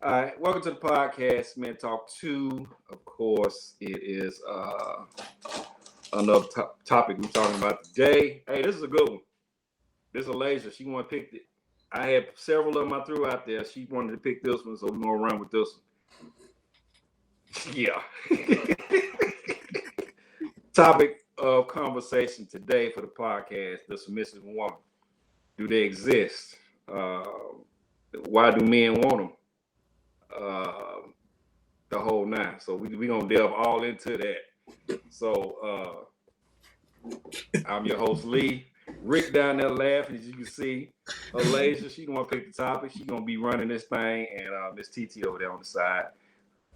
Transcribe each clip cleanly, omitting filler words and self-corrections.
All right, welcome to the podcast, Man Talk 2. Of course, it is another topic we're talking about today. Hey, this is a good one. This is Alasia. She want to pick it. I had several of them I threw out there. She wanted to pick this one, so we're going to run with this one. Yeah. Topic of conversation today for the podcast, the submissive woman. Do they exist? Why do men want them? The whole nine. So we're going to delve all into that. So I'm your host, Lee. Rick down there laughing, as you can see. Alasia, she going to pick the topic. She's going to be running this thing. And Miss TT over there on the side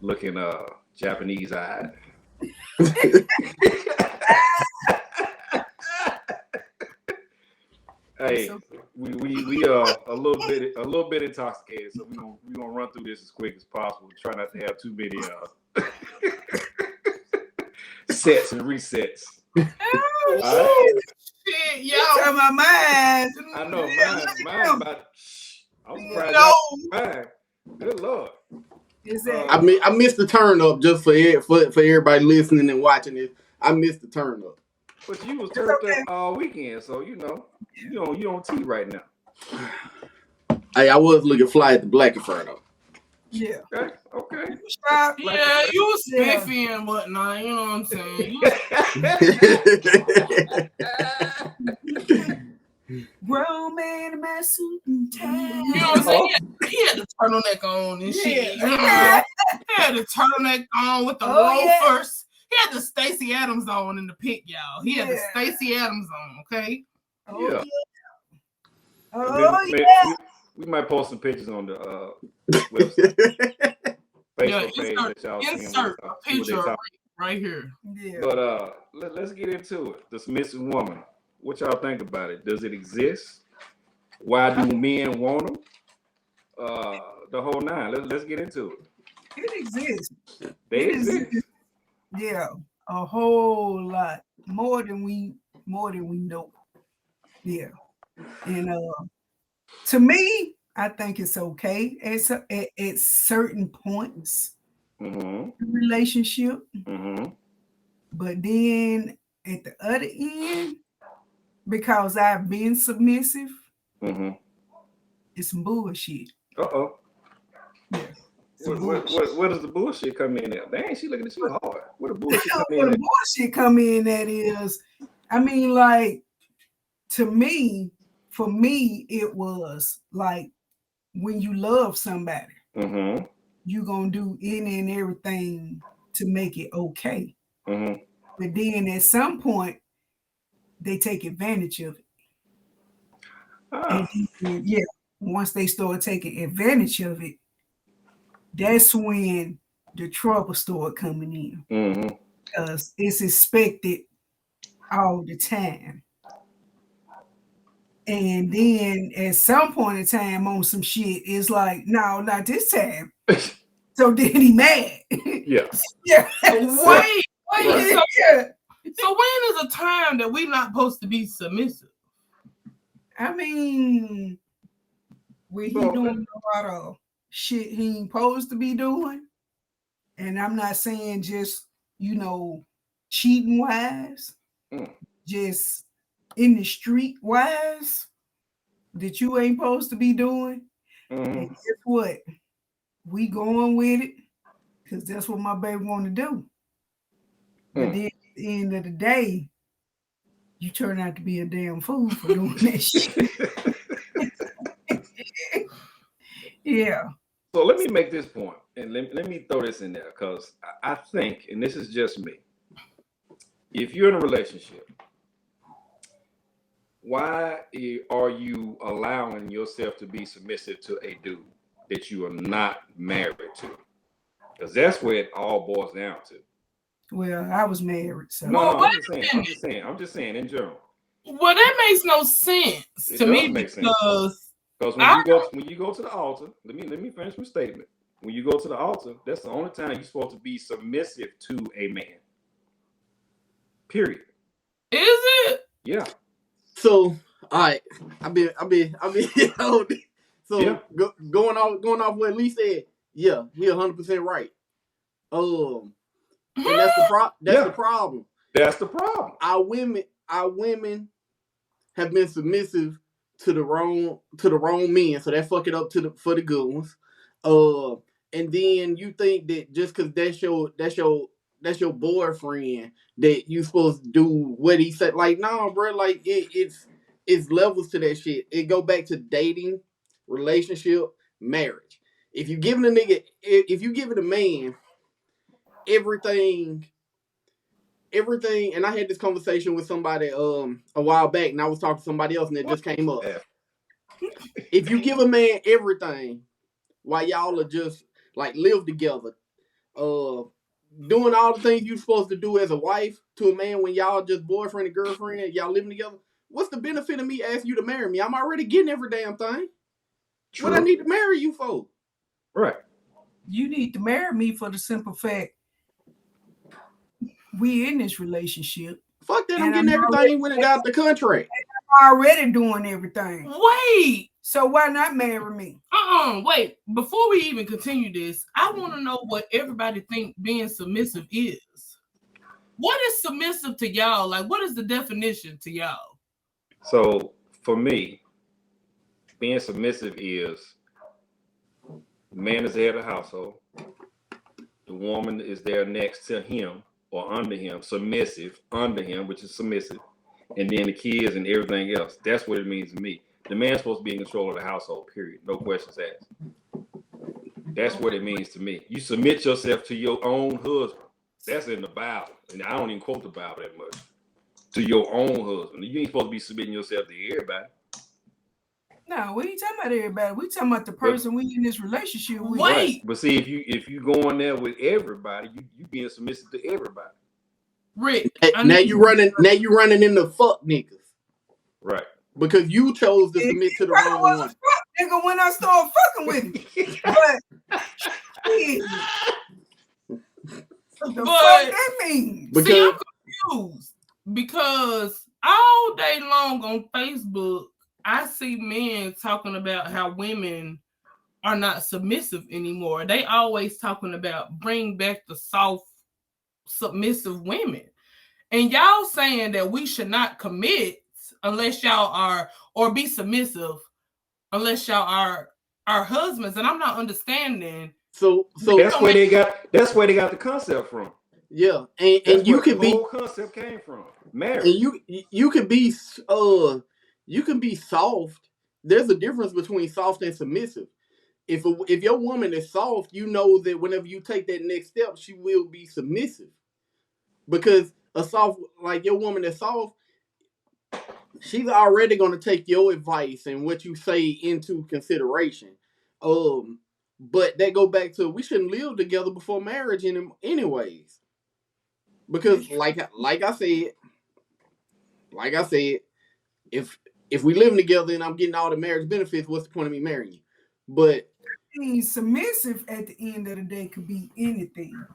looking Japanese-eyed. Hey, we are a little bit intoxicated, so we're gonna run through this as quick as possible. Try not to have too many sets and resets. Oh, shit, yo! Tell my mind. I know mine about. I'm surprised. Mine. Good Lord. I missed the turn up just for everybody listening and watching this. I missed the turn up. But you was turned up all weekend, so you on T right now. Hey, I was looking fly at the Black Inferno. Yeah. Okay. Yeah, you was spiffy and whatnot. You know what I'm saying? Grown man in my suit and tie. You know what I'm saying? He had the turtleneck on and shit. You know? He had the turtleneck on with the loafers. He had the Stacey Adams on in the pic, y'all. He had the Stacey Adams on, okay? Yeah. We might post some pictures on the website. Facebook page that y'all insert a picture right here. Yeah. But let's get into it. The submissive woman. What y'all think about it? Does it exist? Why do men want them? The whole nine. Let's get into it. It exists. They exist. Yeah, a whole lot more than we know. Yeah, and to me, I think it's okay at certain points in the relationship, but then at the other end, because I've been submissive, it's some bullshit. Yeah. Where does the bullshit come in at? Dang, she looking at you hard. Where the bullshit come in? Where the bullshit come in at is, I mean, like, to me, for me, it was like when you love somebody, you gonna do any and everything to make it okay. But then at some point, they take advantage of it. And once they start taking advantage of it, that's when the trouble started coming in. Because it's expected all the time. And then at some point in time on some shit, it's like, no, not this time. So then he mad. Yeah. Wait. So when is a time that we not supposed to be submissive? I mean, when he doing a lot of shit he ain't supposed to be doing. And I'm not saying just, cheating wise, just in the street wise that you ain't supposed to be doing. And guess what? We going with it because that's what my baby want to do. But then at the end of the day, you turn out to be a damn fool for doing that shit. Yeah. So let me make this point, and let me throw this in there, because I think, and this is just me, if you're in a relationship, why are you allowing yourself to be submissive to a dude that you are not married to? Because that's where it all boils down to. Well, I was married, so no, I'm just saying in general. Well, that makes no sense to me because when you go to the altar, let me finish my statement. When you go to the altar, that's the only time you're supposed to be submissive to a man. Period. Is it? Yeah. So, all right, I mean, so going off what Lee said, Yeah, he 100% right. And that's the the problem. That's the problem. Our women have been submissive to the wrong men, so that fuck it up for the good ones. And then you think that just because that's your boyfriend that you supposed to do what he said. Like, no, bro. Like it's levels to that shit. It go back to dating, relationship, marriage. If you giving a man everything, and I had this conversation with somebody a while back, and I was talking to somebody else, and it just came up. If you give a man everything while y'all are just like live together, doing all the things you're supposed to do as a wife to a man when y'all just boyfriend and girlfriend, y'all living together, what's the benefit of me asking you to marry me? I'm already getting every damn thing. True. What I need to marry you for? Right. You need to marry me for the simple fact we in this relationship. Fuck that, I'm getting everything when it got the contract. I'm already doing everything. Wait. So why not marry me? Wait. Before we even continue this, I want to know what everybody think being submissive is. What is submissive to y'all? Like, what is the definition to y'all? So for me, being submissive is the man is the head of the household. The woman is there next to him or under him, submissive under him, which is submissive. And then the kids and everything else. That's what it means to me. The man's supposed to be in control of the household, period. No questions asked. That's what it means to me. You submit yourself to your own husband. That's in the Bible. And I don't even quote the Bible that much. To your own husband. You ain't supposed to be submitting yourself to everybody. No, we ain't talking about everybody. We talking about the person we in this relationship with. Wait. Right. But see, if you go in there with everybody, you being submissive to everybody. Rick. Now you running into fuck niggas. Right. Because you chose to submit to the wrong one. Fuck nigga when I started fucking with him. But shit. What the fuck that means? Because, see, I'm confused. Because all day long on Facebook, I see men talking about how women are not submissive anymore. They always talking about bring back the soft, submissive women. And y'all saying that we should not commit unless y'all are, or be submissive unless y'all are our husbands. And I'm not understanding. So that's where they got the concept from. Yeah, and you can be, the whole concept came from marriage. And you can be soft. There's a difference between soft and submissive. If your woman is soft, you know that whenever you take that next step, she will be submissive. Because a soft, like your woman is soft, she's already going to take your advice and what you say into consideration. But that go back to, we shouldn't live together before marriage anyways. Because like I said, if we living together and I'm getting all the marriage benefits, what's the point of me marrying you? But being submissive at the end of the day could be anything,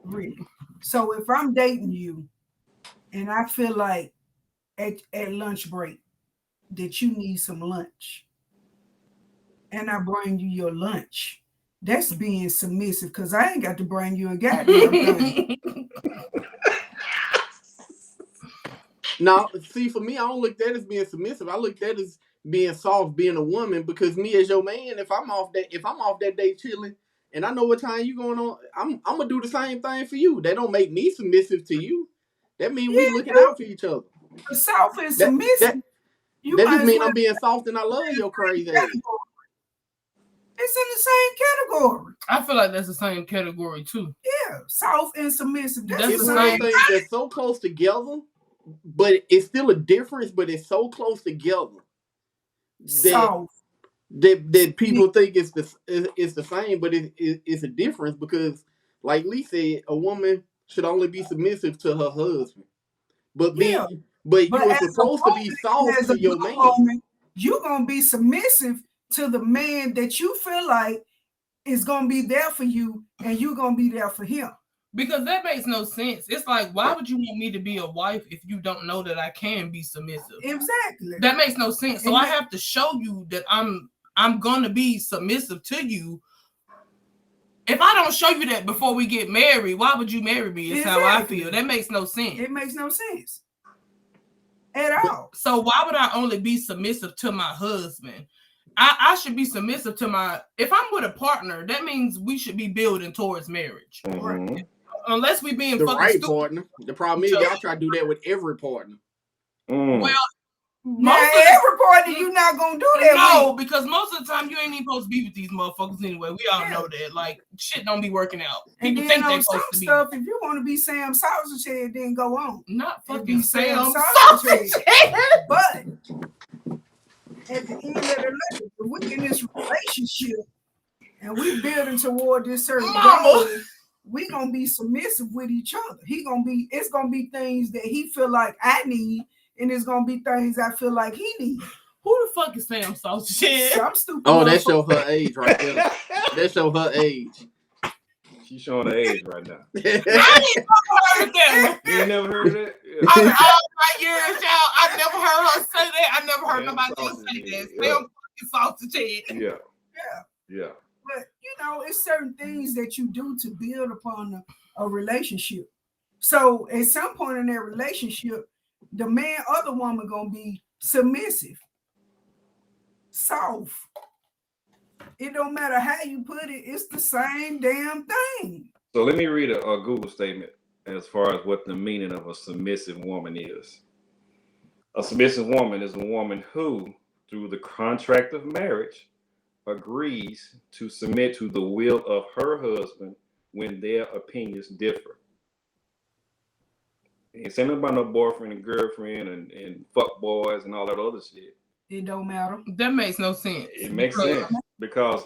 really. So if I'm dating you and I feel like at lunch break that you need some lunch and I bring you your lunch, that's being submissive because I ain't got to bring you a goddamn thing. Now, see, for me, I don't look at that as being submissive. I look at that as being soft, being a woman, because me as your man, if I'm off that day chilling and I know what time you going on, I'm gonna do the same thing for you. That don't make me submissive to you. That means we looking out for each other. Soft and submissive. That just mean I'm being soft and I love your crazy ass. It's in the same category. I feel like that's the same category too. Yeah, soft and submissive. That's the same thing. They're so close together, but it's still a difference. But it's so close together that people think it's the same, but it's a difference because, like Lee said, a woman should only be submissive to her husband, but you are supposed to be soft to your man. You're gonna be submissive to the man that you feel like is gonna be there for you, and you're gonna be there for him. Because that makes no sense. It's like, why would you want me to be a wife if you don't know that I can be submissive? Exactly. That makes no sense. So I have to show you that I'm gonna be submissive to you If I don't show you that before we get married, why would you marry me? Is how I feel. That makes no sense. It makes no sense at all. So why would I only be submissive to my husband? I should be submissive to my. If I'm with a partner, that means we should be building towards marriage. Mm-hmm. Unless we being the fucking right stupid. partner. The problem is y'all try to do that with every partner. Well, Now, every partner you not gonna do that. No, with. because most of the time you ain't even supposed to be with these motherfuckers anyway. We all know that. Like shit don't be working out. And People then think on some to stuff, if you want to be Sam Sausage Head, then go on. Not fucking Sam Sausage Head. But at the end of the day, if we in this relationship and we building toward this certain goal, we gonna be submissive with each other. It's gonna be things that he feel like I need, and it's gonna be things I feel like he needs. Who the fuck is Sam Sausage Head? Some stupid. Oh, that show her age right there. That show her age. She's showing her age right now. I ain't never heard that. You ain't never heard of that? Yeah. Out of all my years, y'all, I never heard her say that. I never heard nobody else say that. Sam fucking Sausage Head. Yeah. But it's certain things that you do to build upon a relationship. So at some point in that relationship, the man or the woman gonna be submissive, soft. It don't matter how you put it, it's the same damn thing. So let me read a Google statement as far as what the meaning of a submissive woman is. A submissive woman is a woman who, through the contract of marriage, agrees to submit to the will of her husband when their opinions differ. Ain't saying about no boyfriend and girlfriend and fuck boys and all that other shit. It don't matter. That makes no sense. It makes sense because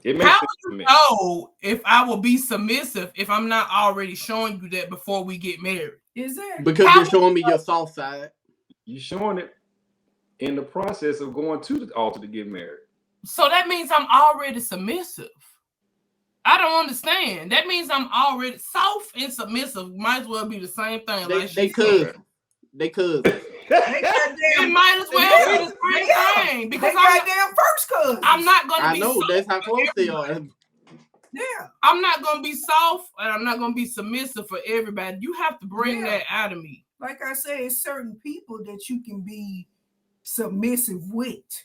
it makes how sense would to you me. know if I will be submissive if I'm not already showing you that before we get married? Exactly. Because you're showing me your soft side. You're showing it in the process of going to the altar to get married. So that means I'm already submissive. I don't understand. That means I'm already soft and submissive. Might as well be the same thing. They could. It might as well be the same thing because I'm goddamn first cousin. I'm not gonna be. I know that's how close they are. Yeah. I'm not gonna be soft and I'm not gonna be submissive for everybody. You have to bring that out of me. Like I say, it's certain people that you can be submissive with.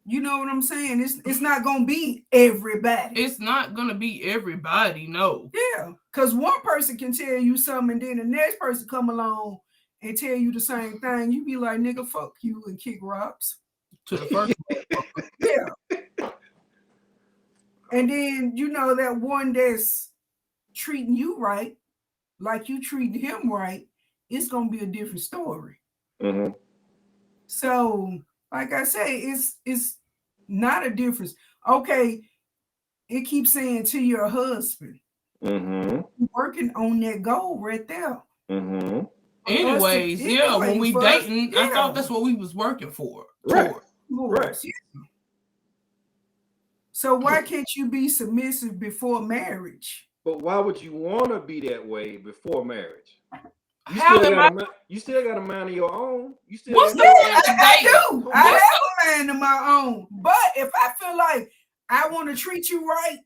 You know what I'm saying? It's not gonna be everybody. It's not gonna be everybody, no. Yeah, because one person can tell you something, and then the next person come along and tell you the same thing. You be like, nigga, fuck you, and kick rocks. To the first yeah. And then that one that's treating you right, like you treating him right, it's gonna be a different story. Mm-hmm. So, like I say, it's not a difference. Okay, it keeps saying to your husband, working on that goal right there. Mm-hmm. Anyways, when we dating, I thought that's what we was working for. Right. Yeah. So why can't you be submissive before marriage? But why would you want to be that way before marriage? You still got a mind of your own. You still I do. I have a mind of my own. But if I feel like I want to treat you right,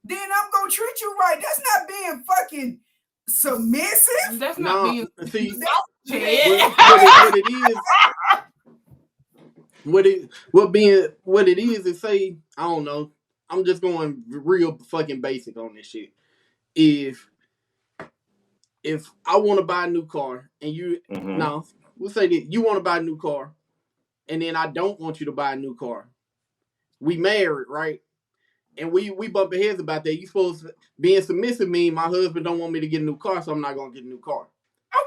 then I'm gonna treat you right. That's not being fucking submissive. That's not being submissive. What it is say, I don't know. I'm just going real fucking basic on this shit. If I want to buy a new car and you we'll say that you want to buy a new car and then I don't want you to buy a new car. We married, right? And we bump heads about that. You supposed to being submissive mean my husband don't want me to get a new car, so I'm not gonna get a new car.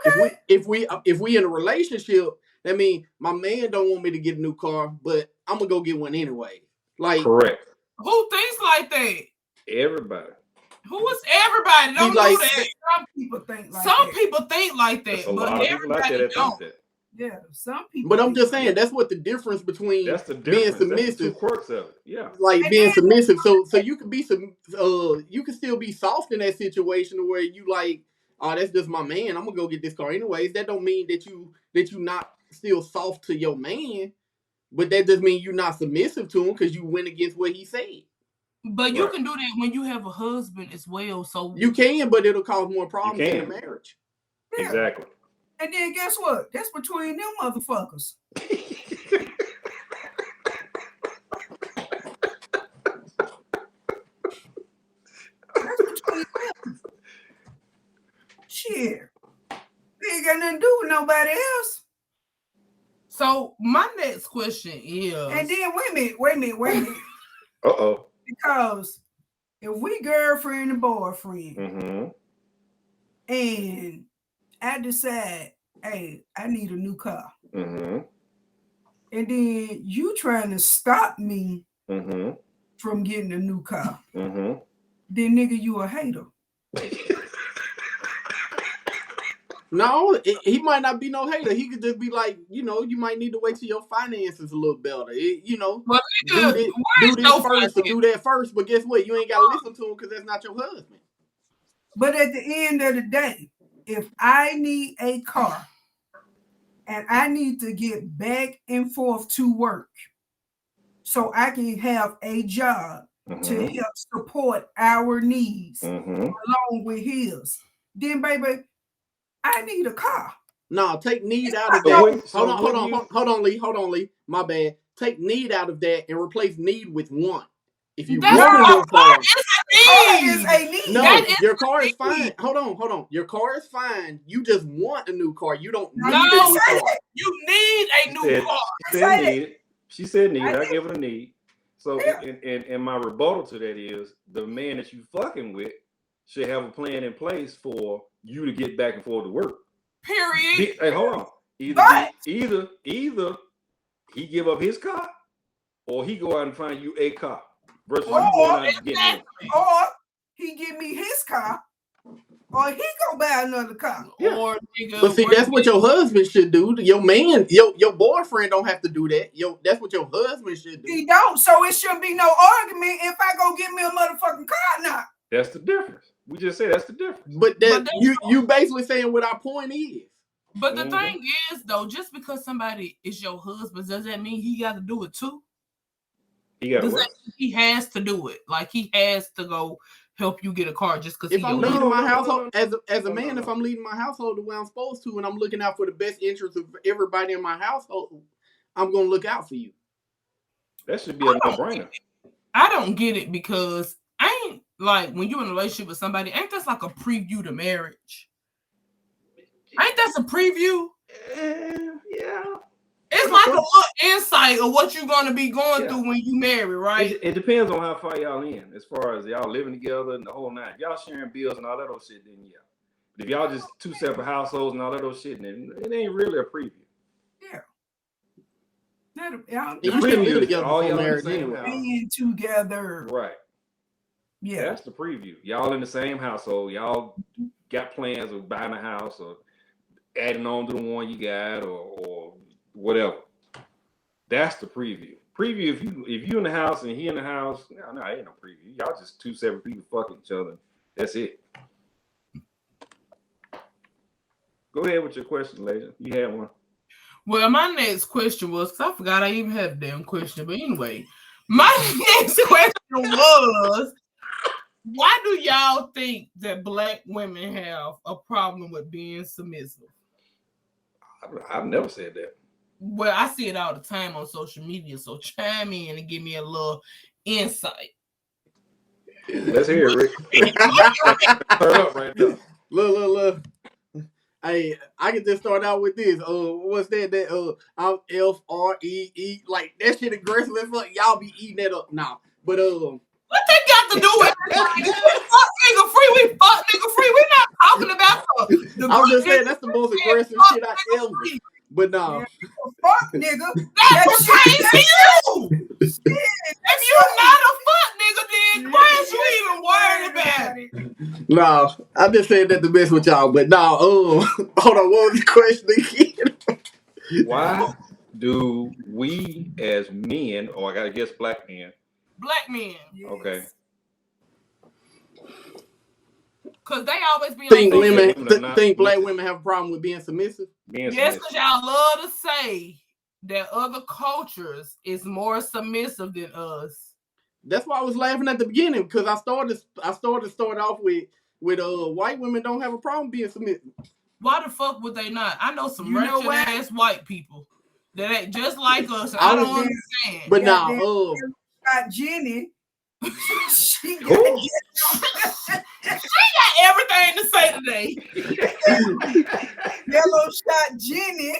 Okay. If we in a relationship, that means my man don't want me to get a new car, but I'm gonna go get one anyway. Like correct. Who thinks like that? Everybody. Who is everybody? Don't do that. Some people think like some that. people think like that, but everybody don't. Yeah, some people. But I'm just saying that's what the difference between being submissive. That's the two quirks of it. Yeah. Like being submissive. So you can be you can still be soft in that situation where you like, oh, that's just my man. I'm gonna go get this car anyways. That don't mean that you not still soft to your man. But that doesn't mean you're not submissive to him because you went against what he said. But you can do that when you have a husband as well. So you can, but it'll cause more problems in the marriage. Yeah. Exactly. And then guess what? That's between them motherfuckers. That's between them. Shit. They ain't got nothing to do with nobody else. So my next question is, and then wait a minute. Uh-oh. Because if we girlfriend and boyfriend, Mm-hmm. and I decide, hey, I need a new car, Mm-hmm. and then you trying to stop me Mm-hmm. from getting a new car, Mm-hmm. then nigga, you a hater. No, he might not be no hater. He could just be like, you know, you might need to wait till your finances a little better. You know, well, do this first or do that first. But guess what? You ain't got to listen to him because that's not your husband. But at the end of the day, if I need a car and I need to get back and forth to work so I can have a job to help support our needs along with his, then baby, I need a car. No, take need out of that. Hold on, Lee. My bad. Take need out of that and replace need with want. If you want a new car, is a need. No, your car is fine. Hold on. Your car is fine. You just want a new car. You don't need a new car. You need a new car. She said need. I give it a need. So, and my rebuttal to that is the man that you fucking with should have a plan in place for you to get back and forth to work. Period. Hey, hold on. Either he give up his car, or he go out and find you a car. Versus you going out and getting one. Or he give me his car, or he go buy another car. Yeah. But see, that's what your husband should do. Your man, your boyfriend don't have to do that. That's what your husband should do. He don't, so it shouldn't be no argument if I go get me a motherfucking car now. That's the difference. We just say that's the difference. But you basically saying what our point is. But the thing is, though, just because somebody is your husband, does that mean he got to do it too? He has to do it. Like he has to go help you get a car just because. If I'm leading my household as a man, if I'm leading my household the way I'm supposed to, and I'm looking out for the best interest of everybody in my household, I'm gonna look out for you. That should be a no-brainer. I don't get it because ain't like when you're in a relationship with somebody, ain't that like a preview to marriage? Ain't that a preview? Yeah. It's like a little insight of what you're going to be going through when you marry, right? It depends on how far y'all in, as far as y'all living together and the whole nine. If y'all sharing bills and all that old shit, then yeah. But if y'all just two separate households and all that old shit, then it ain't really a preview. Yeah. You shouldn't live together all before y'all marriage anyway. Being together. Right. Yeah. That's the preview. Y'all in the same household. Y'all got plans of buying a house or adding on to the one you got or whatever. That's the preview. Preview if you in the house and he in the house, no, ain't no preview. Y'all just two separate people fucking each other. That's it. Go ahead with your question, Laser. You had one. Well, my next question was, because I forgot I even had a damn question, but anyway, my next question was, why do y'all think that Black women have a problem with being submissive? I've never said that. Well, I see it all the time on social media, so chime in and give me a little insight. Let's hear it, Rick. Turn up right there. Look. Hey, I can just start out with this. What's that? I'm FREE. Like that shit aggressive as fuck. Y'all be eating that up now. But what they got to do with it? Fuck nigga free. We fuck nigga free. We're not talking about the I'm just saying that's the most aggressive shit I ever. But no. Fuck nigga. That's crazy you. If you're not a fuck nigga, then why is you even worried about it? No, I just said that to mess with y'all. But no, hold on. What was the question again? Why do we as men, or I gotta guess black men? Black men. Yes. Okay. Because they always be think black women have a problem with being submissive? Yes, because y'all love to say that other cultures is more submissive than us. That's why I was laughing at the beginning, because I started off with white women don't have a problem being submissive. Why the fuck would they not? I know some wretched ass white people that ain't just like us. I don't understand. But now, got Jenny. She got everything to say today. Yellow shot Jenny.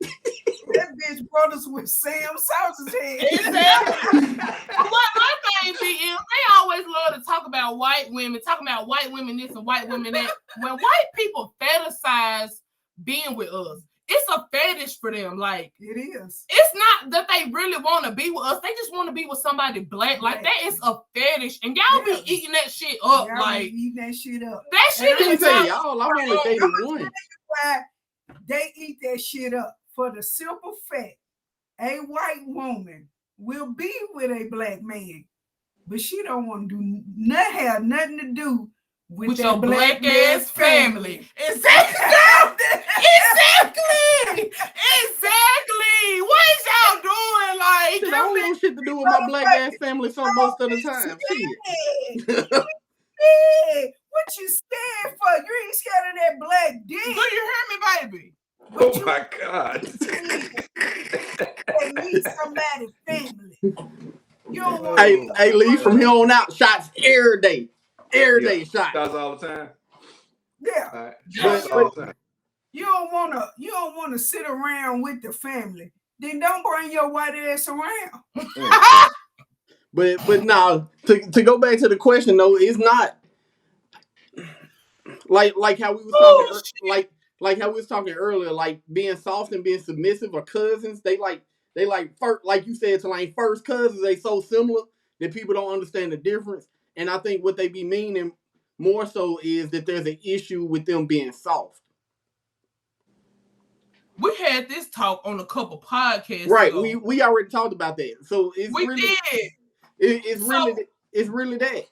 That bitch brothers with Sam Sauce's head. Exactly. What my thing be is they always love to talk about white women, talking about white women this and white women that. When white people fetishize being with us, it's a fetish for them. Like it is. It's not that they really want to be with us. They just want to be with somebody black. Like that is a fetish, and y'all be eating that shit up. Y'all like eating that shit up. That shit is y'all. I want to date one. Why they eat that shit up for the simple fact a white woman will be with a black man, but she don't want to do have nothing to do with your black ass family. Exactly. What is y'all doing? Like, shit, I don't want shit to do with my black ass family most of the time. Shit. What you scared for? You ain't scared of that black dick. Do you hear me, baby? Oh my God. They need somebody's family. You don't want hey, Lee, from here on out, shots every day. Every day shots. Shots all the time. Yeah. Right. All the time. You don't wanna sit around with the family. Then don't bring your white ass around. But now to go back to the question though, it's not like how we was talking like how we was talking earlier, like being soft and being submissive are cousins. They first, like you said, to like first cousins, they so similar that people don't understand the difference. And I think what they be meaning more so is that there's an issue with them being soft. We had this talk on a couple podcasts right ago. we already talked about that, so it's really that.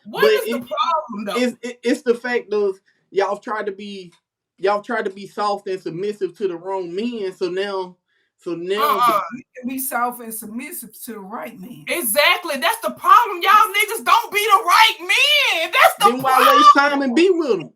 What is the problem though? It's the fact of y'all tried to be soft and submissive to the wrong men, so now you can be soft and submissive to the right man. Exactly. That's the problem. Y'all niggas don't be the right men. That's the problem. Then why waste time and be with them?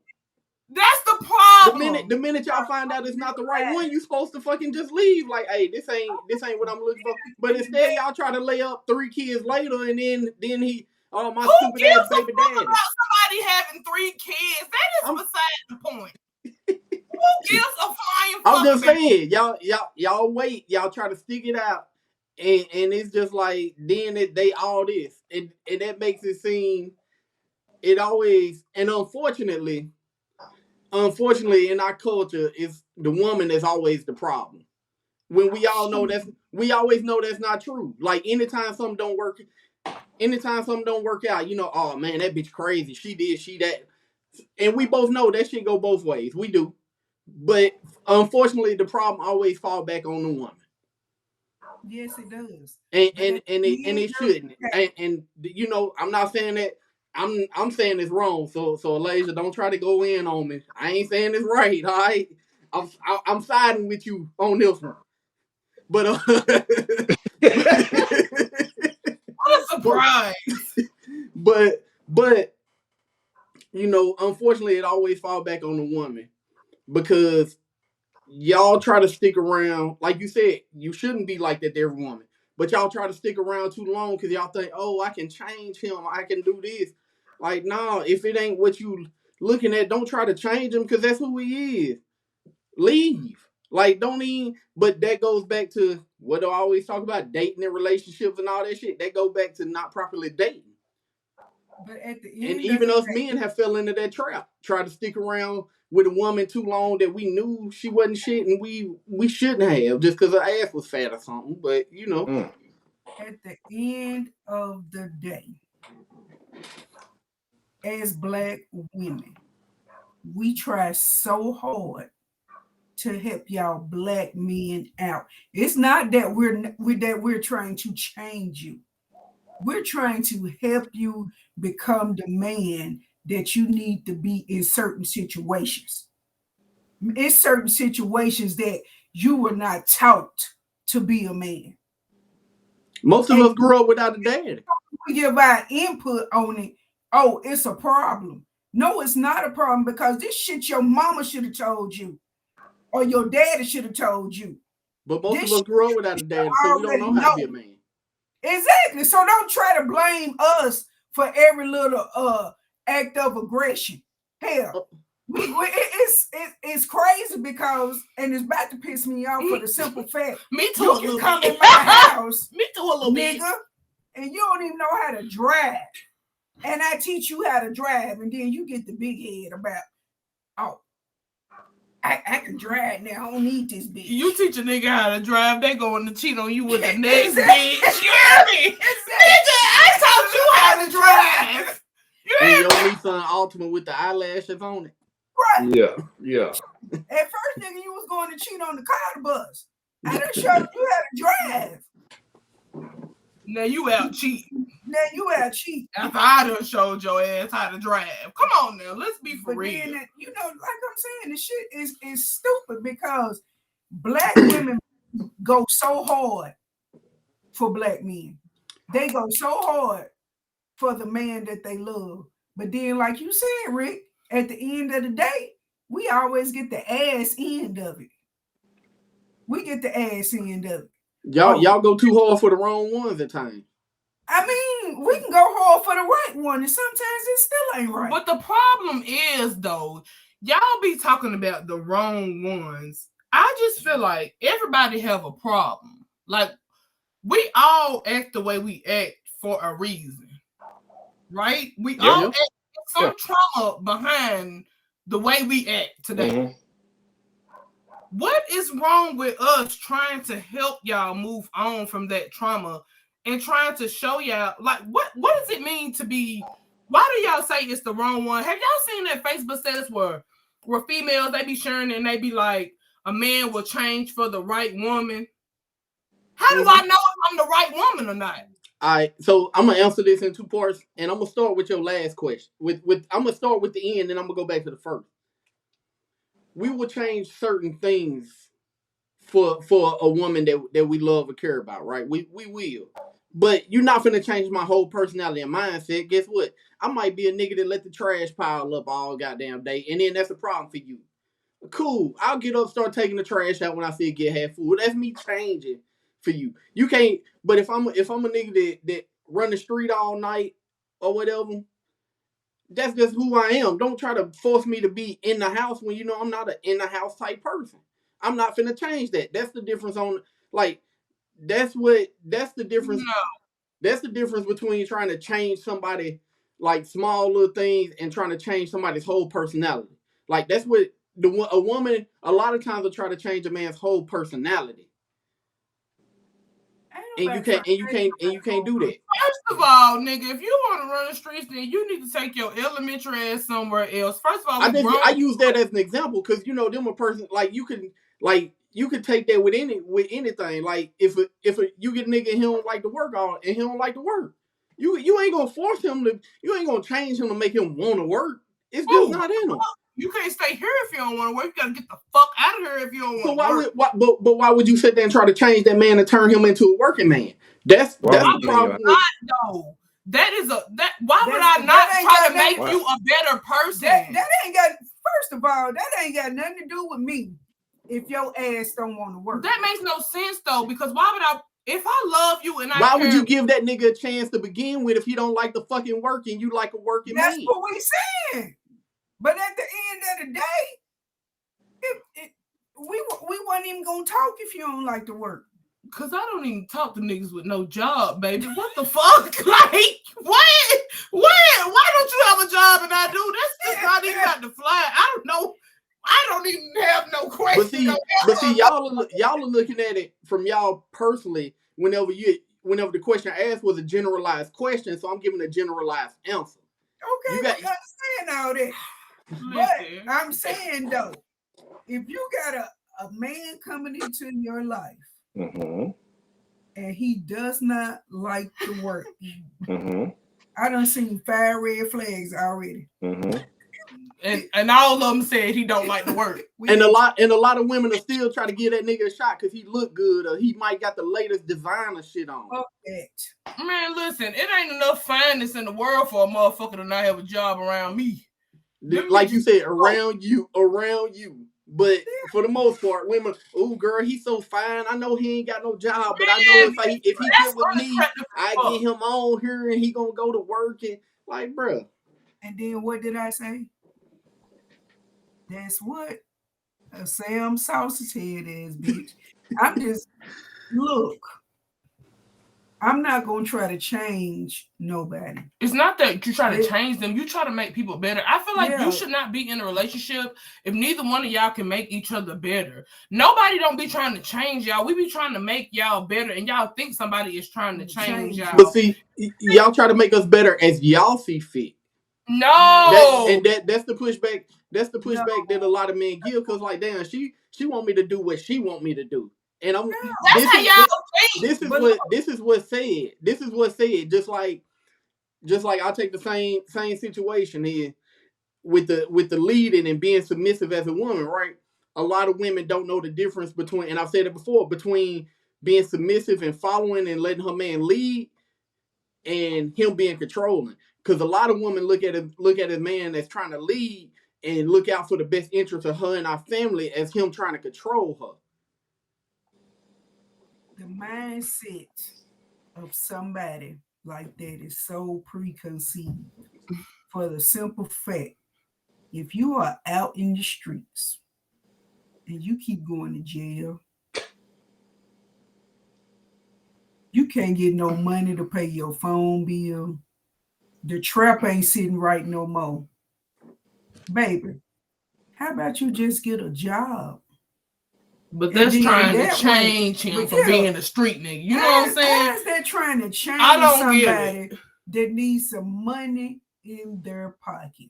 That's the problem. The minute y'all find out it's not the right one, you supposed to fucking just leave. Like, hey, this ain't what I'm looking for. But instead, y'all try to lay up 3 kids later, and then he, oh, my stupid ass baby daddy. About somebody having 3 kids? That is beside the point. Who gives a flying fuck? I'm just saying, y'all wait, y'all try to stick it out, and it's just like then they all this, and that makes it seem it always, and unfortunately in our culture, it's the woman that's always the problem. When we always know that's not true. Like anytime something don't work out, oh man, that bitch crazy. She that. And we both know that shit go both ways. We do. But unfortunately, the problem always fall back on the woman. Yes, it does. And it shouldn't. And I'm not saying that. I'm saying it's wrong. So Elijah, don't try to go in on me. I ain't saying it's right. All right. I'm siding with you on this one. But what a surprise. But unfortunately, it always falls back on the woman because y'all try to stick around. Like you said, you shouldn't be like that to every woman. But y'all try to stick around too long because y'all think, oh, I can change him. I can do this. Like, nah, if it ain't what you looking at, don't try to change him because that's who he is. Leave. Like, don't even. But that goes back to what I always talk about, dating and relationships and all that shit. That goes back to not properly dating. But at the end, and even us men have fell into that trap. Try to stick around with a woman too long that we knew she wasn't shit, and we shouldn't have just because her ass was fat or something. But at the end of the day, as Black women, we try so hard to help y'all Black men out. It's not that we're trying to change you. We're trying to help you become the man that you need to be in certain situations. In certain situations that you were not taught to be a man. Most of us grew up without a daddy. We give our input on it. Oh, it's a problem. No, it's not a problem because this shit your mama should have told you, or your daddy should have told you. But most of us grew up without a daddy, so we don't know how to be a man. Exactly. So don't try to blame us for every little act of aggression. Hell, it's crazy because, and it's about to piss me off for the simple fact. Me too. You can come in my house, me too, a little nigga, and you don't even know how to drive. And I teach you how to drive, and then you get the big head about, oh, I can drive now. I don't need this bitch. You teach a nigga how to drive, they going to cheat on you with the next bitch. You hear me? Nigga, I taught you how to drive. And your Nissan Altima with the eyelashes on it. Right. Yeah. At first, nigga, you was going to cheat on the car bus. I done showed you how to drive. Now you out cheating. After I done showed your ass how to drive. Come on now, let's be for real. Then, like I'm saying, the shit is stupid because black women go so hard for black men. They go so hard for the man that they love. But then, like you said, Rick, at the end of the day, we always get the ass end of it. We get the ass end of it. Y'all go too hard for the wrong ones at times. I mean, we can go hard for the right one, and sometimes it still ain't right. But the problem is, though, y'all be talking about the wrong ones. I just feel like everybody have a problem. Like, we all act the way we act for a reason, right? We all act some trauma behind the way we act today. Mm-hmm. What is wrong with us trying to help y'all move on from that trauma and trying to show y'all, like, what does it mean to be, why do y'all say it's the wrong one? Have y'all seen that Facebook status where females, they be sharing and they be like, a man will change for the right woman? How do I know if I'm the right woman or not? All right, so I'm gonna answer this in two parts, and I'm gonna start with your last question. I'm gonna start with the end, and I'm gonna go back to the first. We will change certain things for a woman that we love or care about, right? We will. But you're not finna change my whole personality and mindset. Guess what? I might be a nigga that let the trash pile up all goddamn day, and then that's a problem for you. Cool. I'll get up, start taking the trash out when I see it get half full. That's me changing for you. You can't. But if I'm a nigga that run the street all night or whatever, that's just who I am. Don't try to force me to be in the house when you know I'm not an in the house type person. I'm not finna change that. That's the difference on, like, that's the difference. No. That's the difference between trying to change somebody, like, small little things, and trying to change somebody's whole personality. Like, that's what a woman a lot of times will try to change a man's whole personality. And you can't do that. First of all, nigga, if you want to run the streets, then you need to take your elementary ass somewhere else. First of all, I use that as an example because, you know, them a person, like, you could take that with anything. Like, if you get a nigga and he don't like to work you ain't gonna force him to. You ain't gonna change him to make him want to work. It's just not in him. You can't stay here if you don't want to work. You gotta get the fuck out of here if you don't want to work. But why would you sit there and try to change that man and turn him into a working man? That's the problem. Why would I not try to make you a better person? That ain't got. First of all, that ain't got nothing to do with me. If your ass don't want to work, that makes no sense though. Because why would I? If I love you and why would you give that nigga a chance to begin with if he don't like the fucking work and you like a working man? That's what we saying. But at the end of the day, we wasn't even gonna talk if you don't like to work. Cause I don't even talk to niggas with no job, baby. What the fuck? Like, what? Why don't you have a job and I do? That's just not even got to fly. I don't know. I don't even have no question. But see, y'all are looking at it from y'all personally. Whenever the question asked was a generalized question, so I'm giving a generalized answer. Okay, I understand all that. But I'm saying though, if you got a man coming into your life, mm-hmm. and he does not like to work, mm-hmm. I done seen 5 red flags already. Mm-hmm. And all of them said he don't like to work. And a lot of women are still trying to give that nigga a shot because he look good or he might got the latest designer shit on. Fuck that. Man, listen, it ain't enough fineness in the world for a motherfucker to not have a job around me. Like you said, around you. But for the most part, women, oh girl, he's so fine. I know he ain't got no job, but I know if he get with me, I get him on here and he gonna go to work and like, bruh. And then what did I say? That's what a Sam sausage head is, bitch. Look. I'm not gonna try to change nobody. It's not that you try to change them, you try to make people better. I feel like you should not be in a relationship if neither one of y'all can make each other better. Nobody don't be trying to change y'all. We be trying to make y'all better, and y'all think somebody is trying to change y'all. But see, y'all try to make us better as y'all see fit. No, that's the pushback. That's the pushback that a lot of men give because, like, damn, she want me to do what she want me to do. And I'm that's how y'all think. This is what's said. This is what's said. Just like I'll take the same situation here with the leading and being submissive as a woman, right? A lot of women don't know the difference between, and I've said it before, between being submissive and following and letting her man lead and him being controlling. Because a lot of women look at a man that's trying to lead and look out for the best interest of her and our family as him trying to control her. The mindset of somebody like that is so preconceived for the simple fact, if you are out in the streets and you keep going to jail, you can't get no money to pay your phone bill. The trap ain't sitting right no more. Baby, how about you just get a job? But that's trying to change him from being a street nigga. You know what I'm saying? How is that trying to change somebody that needs some money in their pocket?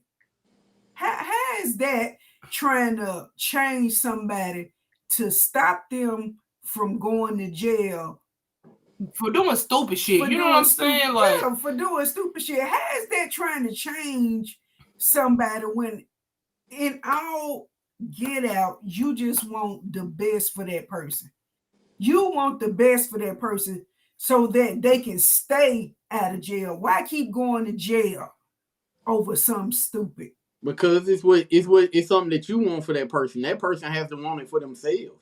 How is that trying to change somebody to stop them from going to jail? For doing stupid shit. You know what I'm saying? Like, yeah, for doing stupid shit. How is that trying to change somebody when in all get out, you just want the best for that person. You want the best for that person so that they can stay out of jail. Why keep going to jail over something stupid? Because it's something that you want for that person. That person has to want it for themselves.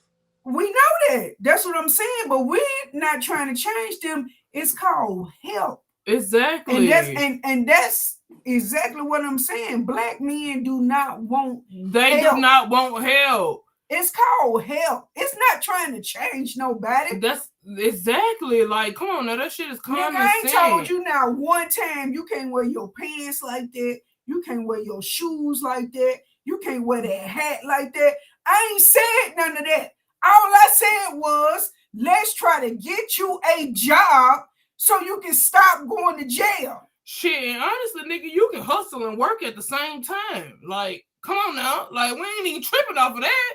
We know that. That's what I'm saying. But we're not trying to change them. It's called help. Exactly. And that's exactly what I'm saying. Black men do not want help. Do not want help. It's called help. It's not trying to change nobody. That's exactly like, come on now, that shit is common sense. I ain't told you now one time you can't wear your pants like that. You can't wear your shoes like that. You can't wear that hat like that. I ain't said none of that. All I said was, let's try to get you a job so you can stop going to jail. Shit, honestly, nigga, you can hustle and work at the same time. Like, come on now. Like, we ain't even tripping off of that.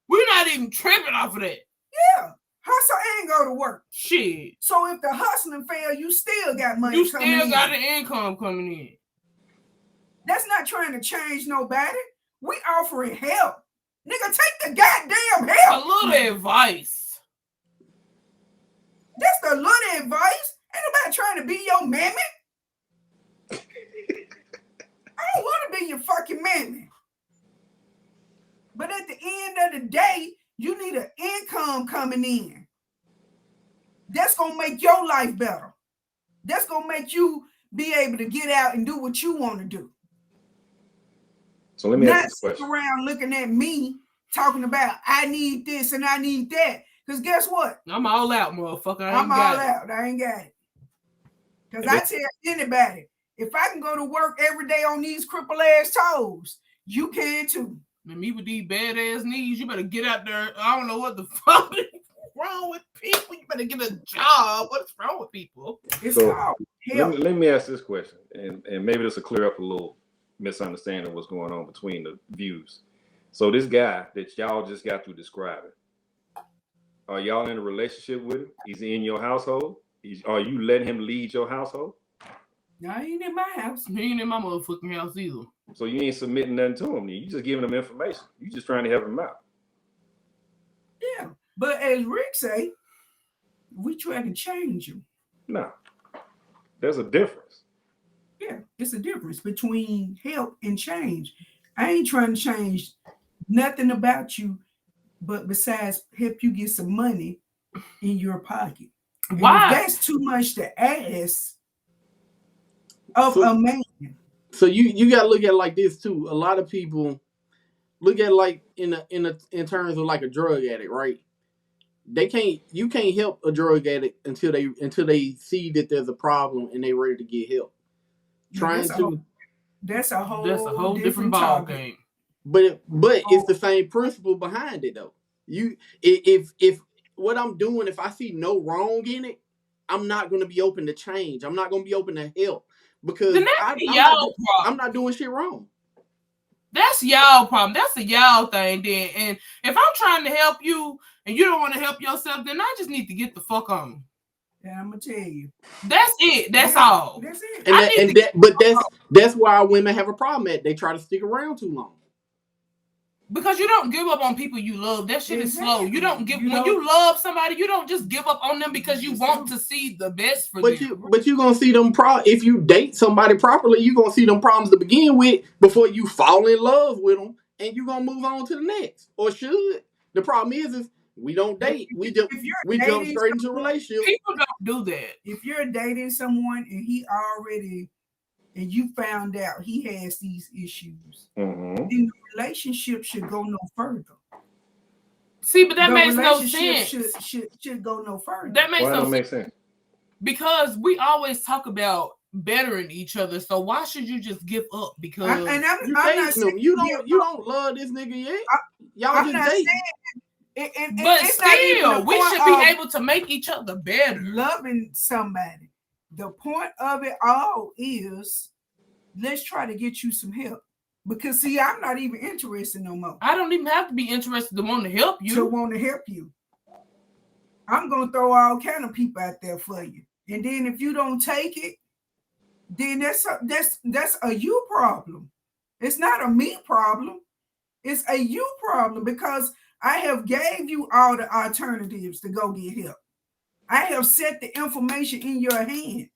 We're not even tripping off of that. Yeah. Hustle and go to work. Shit. So if the hustling fail, you still got money coming in. You still got an income coming in. That's not trying to change nobody. We offering help. Nigga, take the goddamn help. A little advice. That's the little advice. Ain't nobody trying to be your mammy. I don't want to be your fucking mammy. But at the end of the day, you need an income coming in. That's going to make your life better. That's going to make you be able to get out and do what you want to do. So let me ask this question. Not sit around looking at me talking about I need this and I need that. Because guess what? I'm all out, motherfucker. I'm all out. I ain't got it. Because I tell anybody, if I can go to work every day on these crippled ass toes, you can too. Man, me with these badass knees, you better get out there. I don't know what the fuck is wrong with people. You better get a job. What's wrong with people? It's called help. Let me ask this question, and maybe this will clear up a little misunderstanding of what's going on between the views. So this guy that y'all just got through describing, are y'all in a relationship with him? He's in your household? Are you letting him lead your household? No, he ain't in my house. He ain't in my motherfucking house either. So you ain't submitting nothing to them. You just giving them information. You just trying to help them out. Yeah, but as Rick say, we try to change you. No, there's a difference. Yeah, it's a difference between help and change. I ain't trying to change nothing about you, but besides help you get some money in your pocket. Why? If that's too much to ask of a man. So you got to look at it like this too. A lot of people look at it like in terms of like a drug addict, right? You can't help a drug addict until they see that there's a problem and they ready to get help. Yeah, that's a whole different ball game. But it's the same principle behind it though. If what I'm doing, if I see no wrong in it, I'm not going to be open to change. I'm not going to be open to help because I'm not doing shit wrong. That's y'all problem. That's a y'all thing then. And if I'm trying to help you and you don't want to help yourself, then I just need to get the fuck on. Yeah, I'm gonna tell you. That's it. That's all. That's it. But that's why women have a problem at. They try to stick around too long. Because you don't give up on people you love. That shit is slow. You don't give when you love somebody, you don't just give up on them because you want to see the best for them. But you're gonna see them if you date somebody properly, you're gonna see them problems to begin with before you fall in love with them, and you're gonna move on to the next. Or should. The problem is we don't date. We jump straight into a relationship. People don't do that. If you're dating someone and you found out he has these issues, then the relationship should go no further. See, but that makes no sense. Should go no further. That makes no sense. Because we always talk about bettering each other. So why should you just give up? Because I'm not saying you don't love this nigga yet. Y'all just dating. But still, we should be able to make each other better. Loving somebody. The point of it all is let's try to get you some help. Because see, I'm not even interested no more. I don't even have to be interested to want to help you. I'm gonna throw all kind of people out there for you. And then if you don't take it, then that's a you problem. It's not a me problem. It's a you problem because I have gave you all the alternatives to go get help. I have set the information in your hand.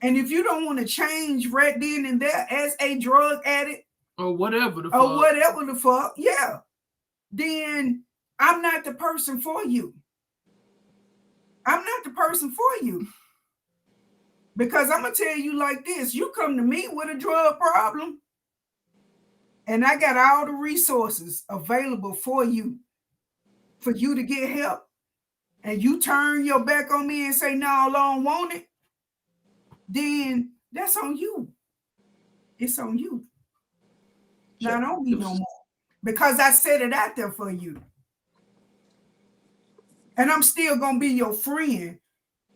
And if you don't want to change right then and there as a drug addict or whatever the fuck, yeah, then I'm not the person for you. I'm not the person for you. Because I'm going to tell you like this. You come to me with a drug problem and I got all the resources available for you to get help. And you turn your back on me and say, no, I don't want it. Then that's on you. It's on you. Not on me no more. Because I set it out there for you. And I'm still going to be your friend.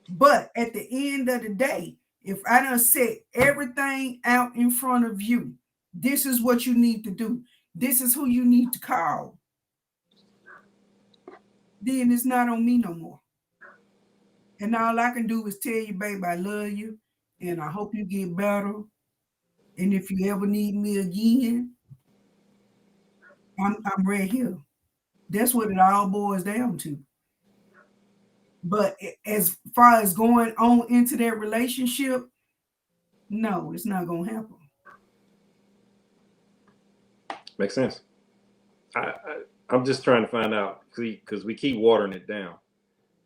But at the end of the day, if I done set everything out in front of you, this is what you need to do. This is who you need to call. Then it's not on me no more. And all I can do is tell you, babe, I love you. And I hope you get better. And if you ever need me again, I'm right here. That's what it all boils down to. But as far as going on into that relationship, no, it's not going to happen. Makes sense. I'm just trying to find out because we keep watering it down.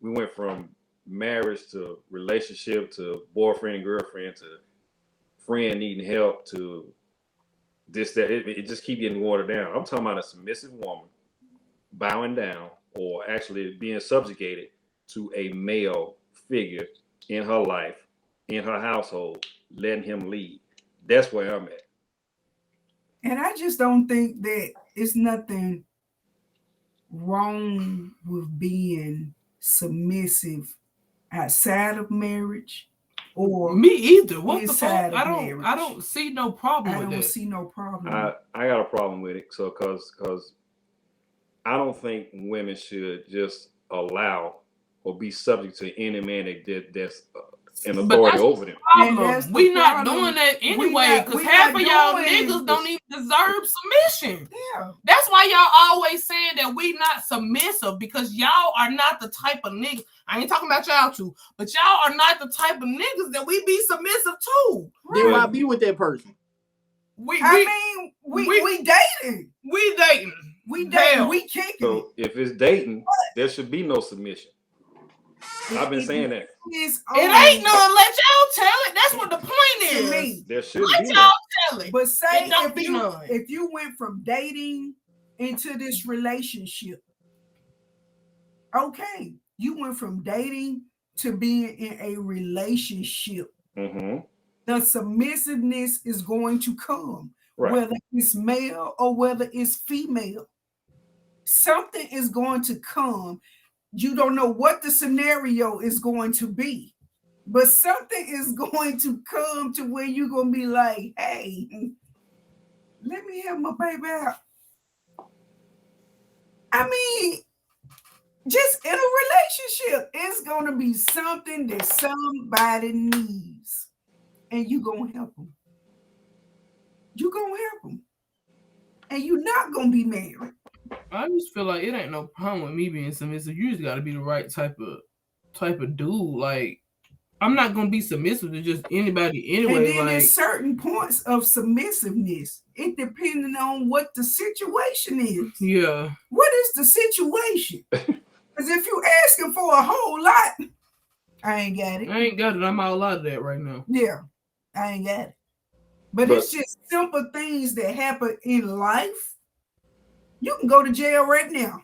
We went from marriage to relationship to boyfriend and girlfriend to friend needing help to this, that. It just keep getting watered down. I'm talking about a submissive woman bowing down or actually being subjugated to a male figure in her life, in her household, letting him lead. That's where I'm at. And I just don't think that it's nothing wrong with being submissive outside of marriage or me either. What the fuck? I don't see no problem with that. I don't see no problem. I got a problem with it. So because I don't think women should just allow or be subject to any man that's and authority over them. Problem. We not doing that anyway, because half of y'all niggas don't even deserve submission. Yeah. That's why y'all always saying that we not submissive, because y'all are not the type of niggas. I ain't talking about y'all two, but y'all are not the type of niggas that we be submissive to. Then why be with that person? We dating. We dating. We dating. We kicking. So if it's dating, there should be no submission. I've been saying that. It ain't none. Let y'all tell it. That's what the point is. Me. There should Let be y'all none. tell it. But say none. if you went from dating into this relationship, okay, you went from dating to being in a relationship. Mm-hmm. The submissiveness is going to come, Right. whether it's male or whether it's female. Something is going to come. You don't know what the scenario is going to be, but something is going to come to where you're going to be like, hey, let me have my baby out. I mean, just in a relationship, it's going to be something that somebody needs, and you're going to help them. You're going to help them. And you're not going to be married. I just feel like it ain't no problem with me being submissive. You just got to be the right type of dude. Like, I'm not gonna be submissive to just anybody anyway. And then like, there's certain points of submissiveness. It depending on what the situation is. Yeah. What is the situation? Because if you asking for a whole lot, I ain't got it. I ain't got it. I'm all out of that right now. Yeah, I ain't got it. But it's just simple things that happen in life. You can go to jail right now,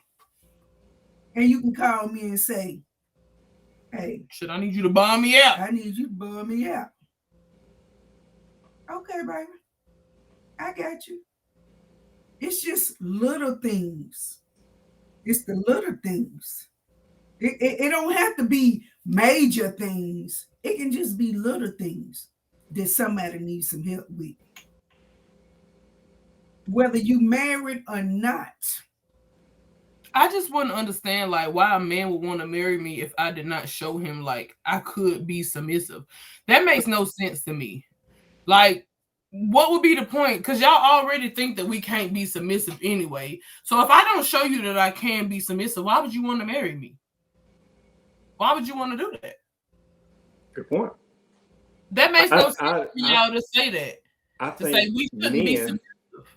and you can call me and say, hey, shit, I need you to bomb me out. I need you to bomb me out. Okay, baby. I got you. It's just little things. It's the little things. It don't have to be major things. It can just be little things that somebody needs some help with. Whether you married or not. I just wouldn't understand like why a man would want to marry me if I did not show him like I could be submissive. That makes no sense to me. Like, what would be the point? Because y'all already think that we can't be submissive anyway. So if I don't show you that I can be submissive, why would you want to marry me? Why would you want to do that? Good point. That makes no sense for y'all to say that. I to say we shouldn't be submissive.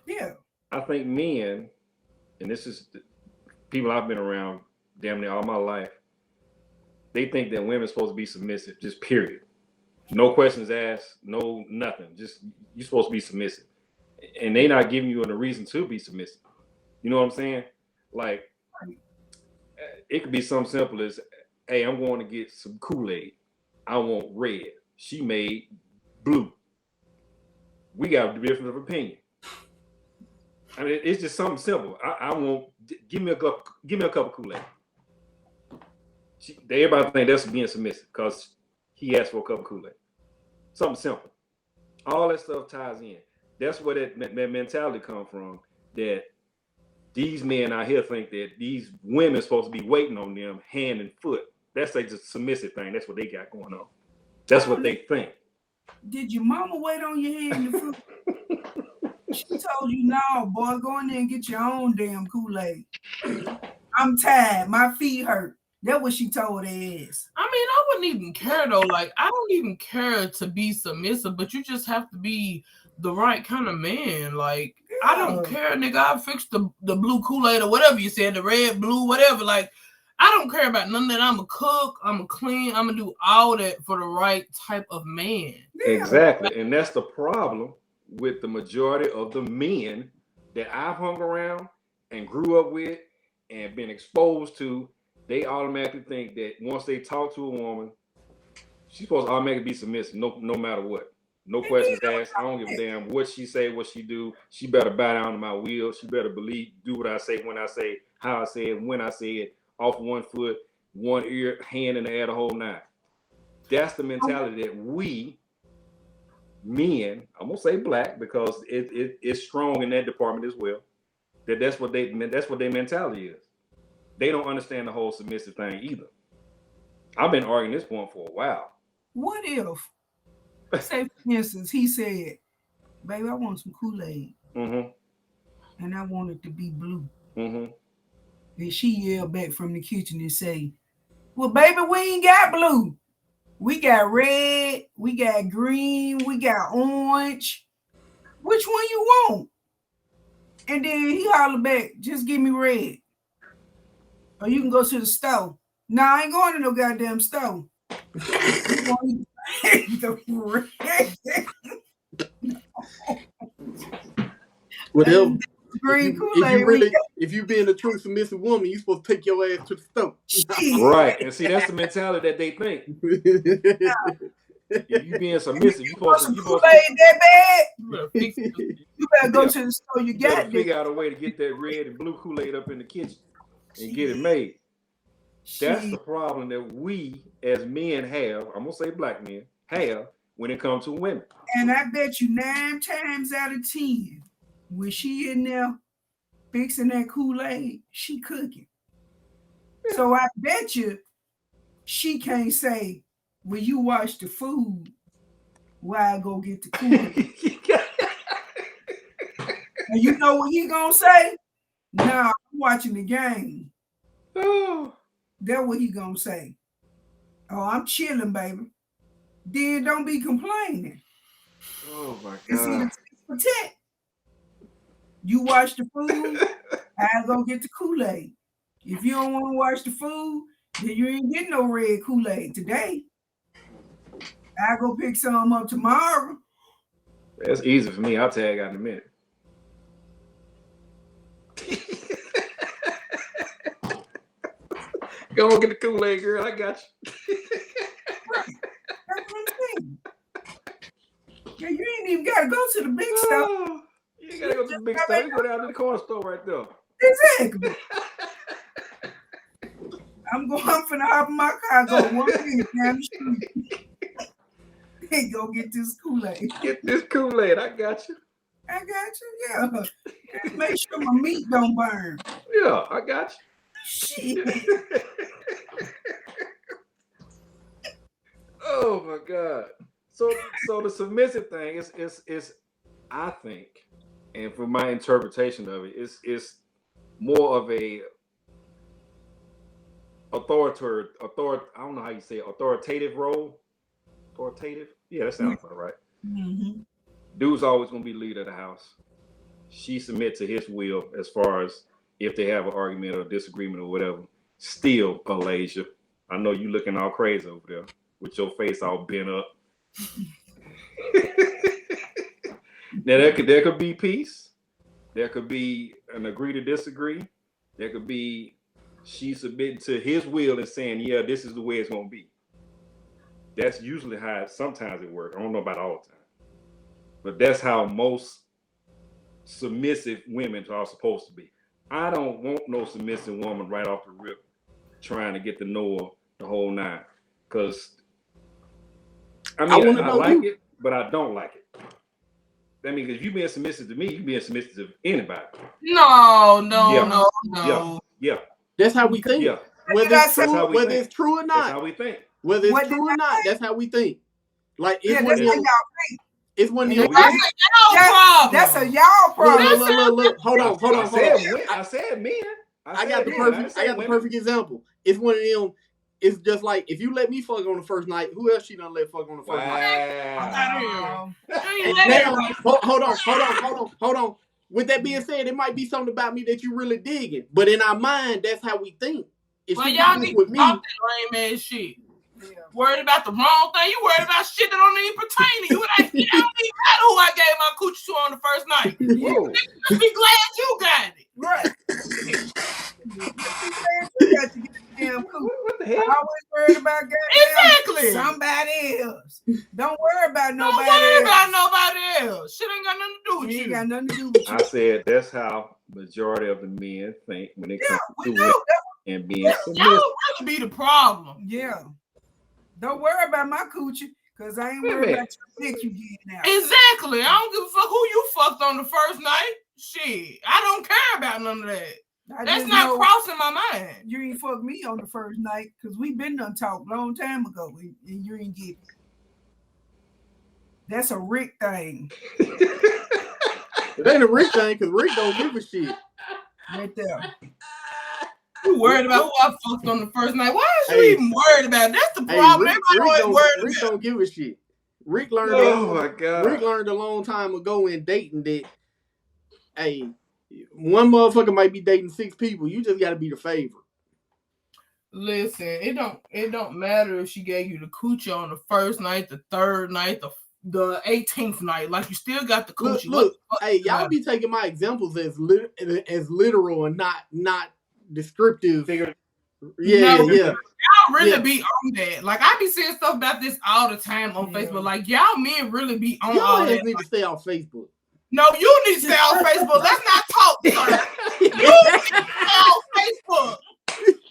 Yeah. I think men, and this is people I've been around damn near all my life, they think that women are supposed to be submissive, just period. No questions asked, no nothing. Just you're supposed to be submissive. And they not giving you a reason to be submissive. You know what I'm saying? Like, it could be something simple as, hey, I'm going to get some Kool-Aid. I want red. She made blue. We got a difference of opinion. I mean, it's just something simple. I want give me a cup of Kool-Aid. Everybody think that's being submissive because he asked for a cup of Kool-Aid. Something simple. All that stuff ties in. That's where that mentality comes from. That these men out here think that these women are supposed to be waiting on them hand and foot. That's like just a submissive thing. That's what they got going on. That's what they think. Did your mama wait on your hand and foot? She told you, no, boy, go in there and get your own damn Kool-Aid. I'm tired. My feet hurt. That's what she told her ass. I mean, I wouldn't even care, though. Like, I don't even care to be submissive, but you just have to be the right kind of man. Like, yeah. I don't care, nigga. I fixed the blue Kool-Aid or whatever you said, the red, blue, whatever. Like, I don't care about none of that. I'm a cook. I'm a clean. I'm going to do all that for the right type of man. Yeah. Exactly. And that's the problem with the majority of the men that I've hung around and grew up with and been exposed to. They automatically think that once they talk to a woman, she's supposed to automatically be submissive, no matter what. No questions asked. I don't give a damn what she say, what she do. She better bow down to my will. She better believe, do what I say, when I say, how I say it, when I say it, off one foot, one ear, hand in the air, the whole nine. That's the mentality that we men, I'm gonna say black because it's strong in that department as well. That's what their mentality is. They don't understand the whole submissive thing either. I've been arguing this point for a while. What if, say for instance, he said, "Baby, I want some Kool-Aid, and I want it to be blue." And she yelled back from the kitchen and say, "Well, baby, we ain't got blue. We got red, we got green, we got orange. Which one you want?" And then he hollered back, "Just give me red. Or you can go to the store." "No, I ain't going to no goddamn store." Whatever. Green Kool-Aid. If you being a true submissive woman, you supposed to take your ass to the store. Right. And see, that's the mentality that they think. If you being submissive, you supposed to Kool-Aid that bad? You better go to the store. You got to figure out a way to get that red and blue Kool-Aid up in the kitchen and get it made. That's the problem that we as men have, I'm gonna say black men, have when it comes to women. And I bet you 9 times out of 10, when she in there fixing that Kool-Aid, she cooking. Yeah. So I bet you she can't say, "When you wash the food, why I go get the Kool-Aid?" And you know what he gonna say? "Nah, I'm watching the game." Oh. That's what he gonna say. "Oh, I'm chilling, baby." Then don't be complaining. Oh my God. It's either protect. You wash the food, I go get the Kool-Aid. If you don't want to wash the food, then you ain't getting no red Kool-Aid today. I go pick some up tomorrow. That's easy for me. I'll tag out in a minute. Go on, get the Kool-Aid, girl. I got you. Right. That's what I'm saying. Yeah, you ain't even got to go to the big store. You ain't got to go to the big store. You go down to the corner store right there. Exactly. I'm finna hop in my car, go 1 minute down the street. And go get this Kool-Aid. Get this Kool-Aid. I got you. I got you, yeah. Make sure my meat don't burn. Yeah, I got you. Shit. Oh my God. So the submissive thing is I think, and from my interpretation of it, it's more of a authoritative, I don't know how you say it, authoritative role. Authoritative? Yeah, that sounds about right. Mm-hmm. Dude's always gonna be leader of the house. She submits to his will as far as if they have an argument or disagreement or whatever. Still, Malaysia, I know you looking all crazy over there with your face all bent up. Now there could be peace. There could be an agree to disagree. There could be she submitting to his will and saying, "Yeah, this is the way it's gonna be." That's usually how sometimes it works. I don't know about all the time, but that's how most submissive women are supposed to be. I don't want no submissive woman right off the rip trying to get to know her the whole nine. Because I like it, but I don't like it. That means if you being submissive to me, you being submissive to anybody. No. Yeah. That's how we think. Yeah. Whether it's true or not. That's how we think. Whether it's true or not, that's how we think. Like it's that's how y'all think. It's one of them. That's a y'all problem. Look. Hold on. I said men. I got the perfect example. It's one of them. It's just like if you let me fuck on the first night, who else she done let fuck on the first night? Hold on. With that being said, it might be something about me that you really digging, but in our mind, that's how we think. If y'all need to stop that lame ass shit. Yeah. Worried about the wrong thing. You worried about shit that don't even pertain to you. Like, you don't even matter who I gave my coochie to on the first night. You be glad you got it. Right. What the hell? I always worried about somebody else. Don't worry about nobody else. Shit ain't got nothing to do with you. Ain't got nothing to do with you. I said that's how majority of the men think when it comes to it and being submissive. Y'all really be the problem. Yeah. Don't worry about my coochie, because I ain't worried about your dick you getting out. Exactly. I don't give a fuck who you fucked on the first night. Shit. I don't care about none of that. That's not crossing my mind. You ain't fucked me on the first night, because we been done talk long time ago, and you ain't get it. That's a Rick thing. It ain't a Rick thing because Rick don't give a shit. Right there. You worried about who I fucked on the first night? Why is you even worried about it? That's the problem. Rick don't give a shit. Rick learned. Oh my God. Rick learned a long time ago in dating that, hey, one motherfucker might be dating 6 people. You just got to be the favorite. Listen, it don't matter if she gave you the coochie on the first night, the third night, the 18th night. Like, you still got the coochie. Look, hey, y'all be taking my examples as literal and not descriptive. Yeah. Y'all really be on that. Like, I be seeing stuff about this all the time on Facebook. Like, y'all men really be on all that. You need to stay off Facebook. No, you need to stay off Facebook. Let's not talk, sir. You need to stay off Facebook.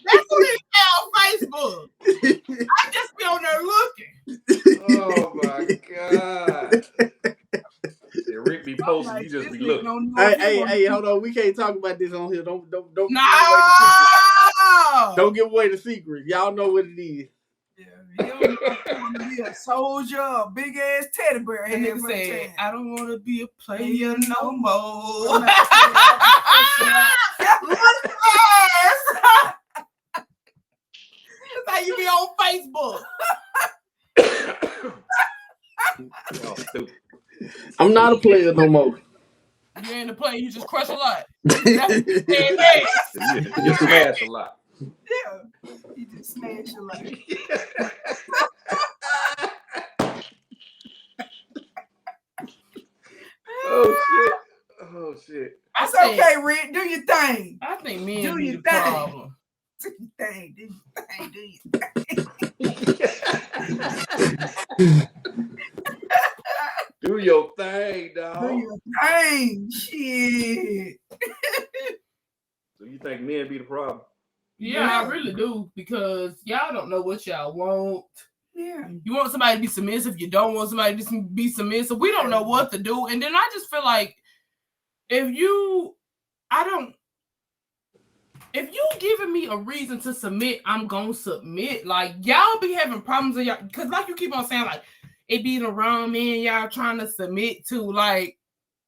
That's who needs to stay off Facebook. I just be on there looking. Oh my God. Yeah, Rick be posting, you just be looking. Hey, hold on. We can't talk about this on here. Don't don't give away the secret. Y'all know what it is. Yeah, you don't want to be a soldier, a big ass teddy bear. And nigga said, I don't want to be a player no more. That's how you be on Facebook. Y'all stupid. I'm not a player no more. You ain't a player, you just crush a lot. You smash a lot. Yeah, you just smash a lot. Oh shit. It's okay, Rick. Do your thing. I think men do be your the problem. Do your thing. Do your thing. Do your thing, dog. Do your thing. Shit. So you think men be the problem? Yeah, I really do, because y'all don't know what y'all want. Yeah. You want somebody to be submissive. You don't want somebody to be submissive. We don't know what to do. And then I just feel like if you giving me a reason to submit, I'm gonna submit. Like, y'all be having problems in y'all, because like you keep on saying, like, it be the wrong men y'all trying to submit to. Like,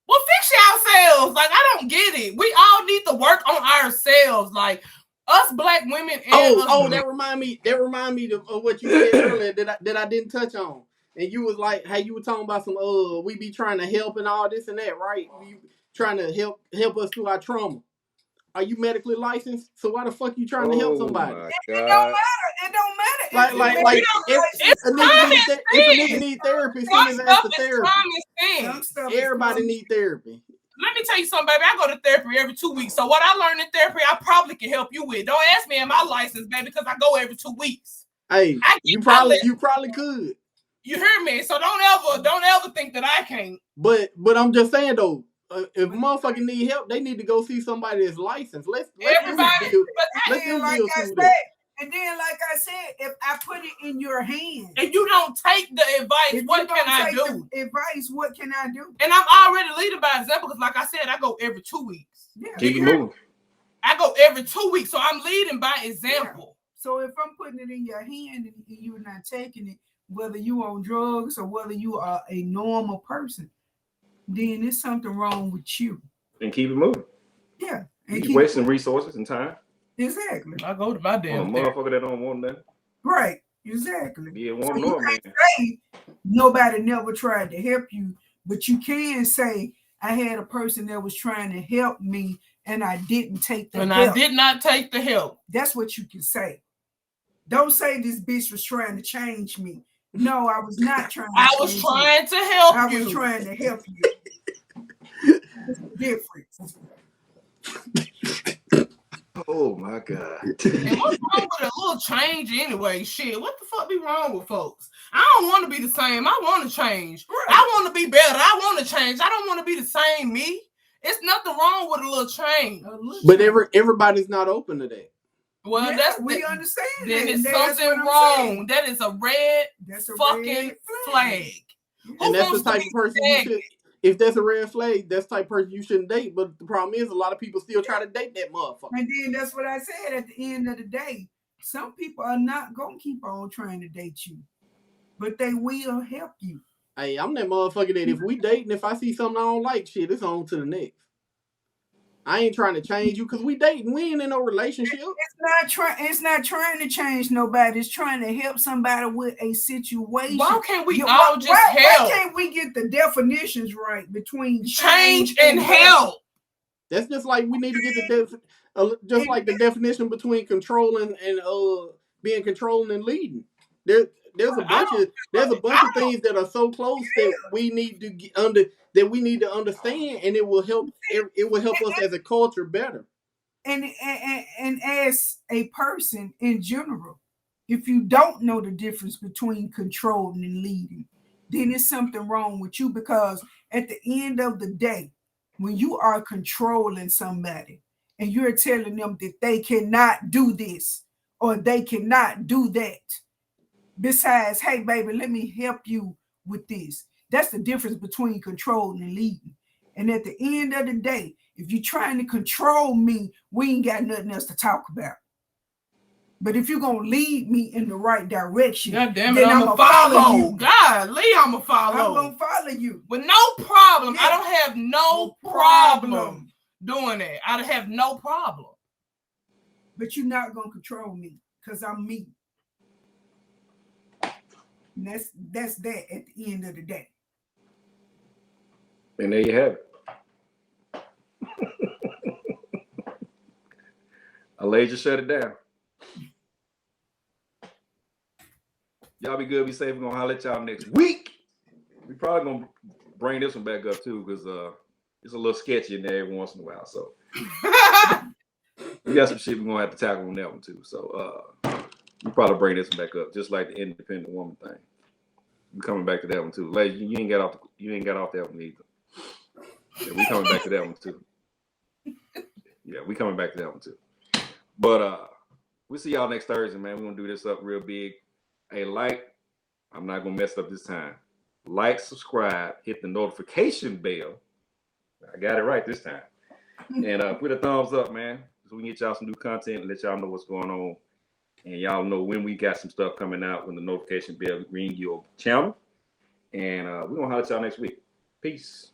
well, fix yourselves. Like, I don't get it. We all need to work on ourselves. Like, us black women. And that remind me of what you said earlier that I didn't touch on. And you was like, how you were talking about some we be trying to help and all this and that, right? You trying to help us through our trauma. Are you medically licensed? So why the fuck you trying to help somebody? It don't matter. It don't matter. Like if a nigga need therapy, send his ass to therapy. Everybody need therapy. Let me tell you something, baby. I go to therapy every 2 weeks. So what I learned in therapy, I probably can help you with. Don't ask me in my license, baby, because I go every 2 weeks. Hey, you probably could. You hear me? So don't ever think that I can't. But I'm just saying though, if a motherfucker need help, they need to go see somebody that's licensed. Let's everybody. And then, like I said, if I put it in your hands and you don't take the advice, what can I do? What can I do? And I'm already leading by example, because like I said, I go every 2 weeks. Yeah. Keep it moving. I go every 2 weeks, so I'm leading by example. Yeah. So if I'm putting it in your hand and you're not taking it, whether you on drugs or whether you are a normal person, then there's something wrong with you. And keep it moving. Yeah. And keep wasting resources and time. Exactly. I go to my damn motherfucker that don't want that. Right. Exactly. Yeah, want no man. Say nobody never tried to help you, but you can say I had a person that was trying to help me and I didn't take the help. I did not take the help. That's what you can say. Don't say this bitch was trying to change me. No, I was not trying to I was trying to help you. I was trying to help you. It's different. Oh my God. And what's wrong with a little change anyway? Shit, what the fuck be wrong with folks? I don't want to be the same. I want to change. Right. I want to be better. I want to change. I don't want to be the same me. It's nothing wrong with a little change. But everybody's not open to that. Well, yeah, we understand. Then it's something wrong. That is a red fucking flag. And that's the type of person you should. If that's a red flag, that's the type of person you shouldn't date. But the problem is, a lot of people still try to date that motherfucker. And then that's what I said at the end of the day. Some people are not gonna keep on trying to date you, but they will help you. Hey, I'm that motherfucker that if we dating, if I see something I don't like, shit, it's on to the next. I ain't trying to change you because we dating. We ain't in no relationship. It's not trying to change nobody. It's trying to help somebody with a situation. Why can't we all just help? Why can't we get the definitions right between change and help? That's just like we need to get the definition between controlling and being controlling and leading. There's a bunch of things that are so close that we need to get understand, and it will help us as a culture better. And as a person in general, if you don't know the difference between controlling and leading, then there's something wrong with you, because at the end of the day, when you are controlling somebody and you're telling them that they cannot do this or they cannot do that, besides, hey, baby, let me help you with this. That's the difference between controlling and leading. And at the end of the day, if you're trying to control me, we ain't got nothing else to talk about. But if you're going to lead me in the right direction, God damn it, I'm going to follow you. God, Lee, I'm going to follow. I'm going to follow you. With no problem. Yeah. I don't have no problem doing that. I have no problem. But you're not going to control me because I'm me. And that's that at the end of the day. And there you have it. Elijah shut it down. Y'all be good, be safe. We're gonna holler at y'all next week. We probably gonna bring this one back up too, because it's a little sketchy in there every once in a while. So we got some shit we're gonna have to tackle on that one too. So we probably bring this one back up, just like the independent woman thing. We're coming back to that one too. Ladies, you ain't got off that one either. Yeah, we coming back to that one too. Yeah, we coming back to that one too. But we'll see y'all next Thursday, man. We're gonna do this up real big. Hey, I'm not gonna mess up this time. Like, subscribe, hit the notification bell. I got it right this time. And put a thumbs up, man, so we can get y'all some new content and let y'all know what's going on. And y'all know when we got some stuff coming out, when the notification bell ring your channel. And we're gonna holler at y'all next week. Peace.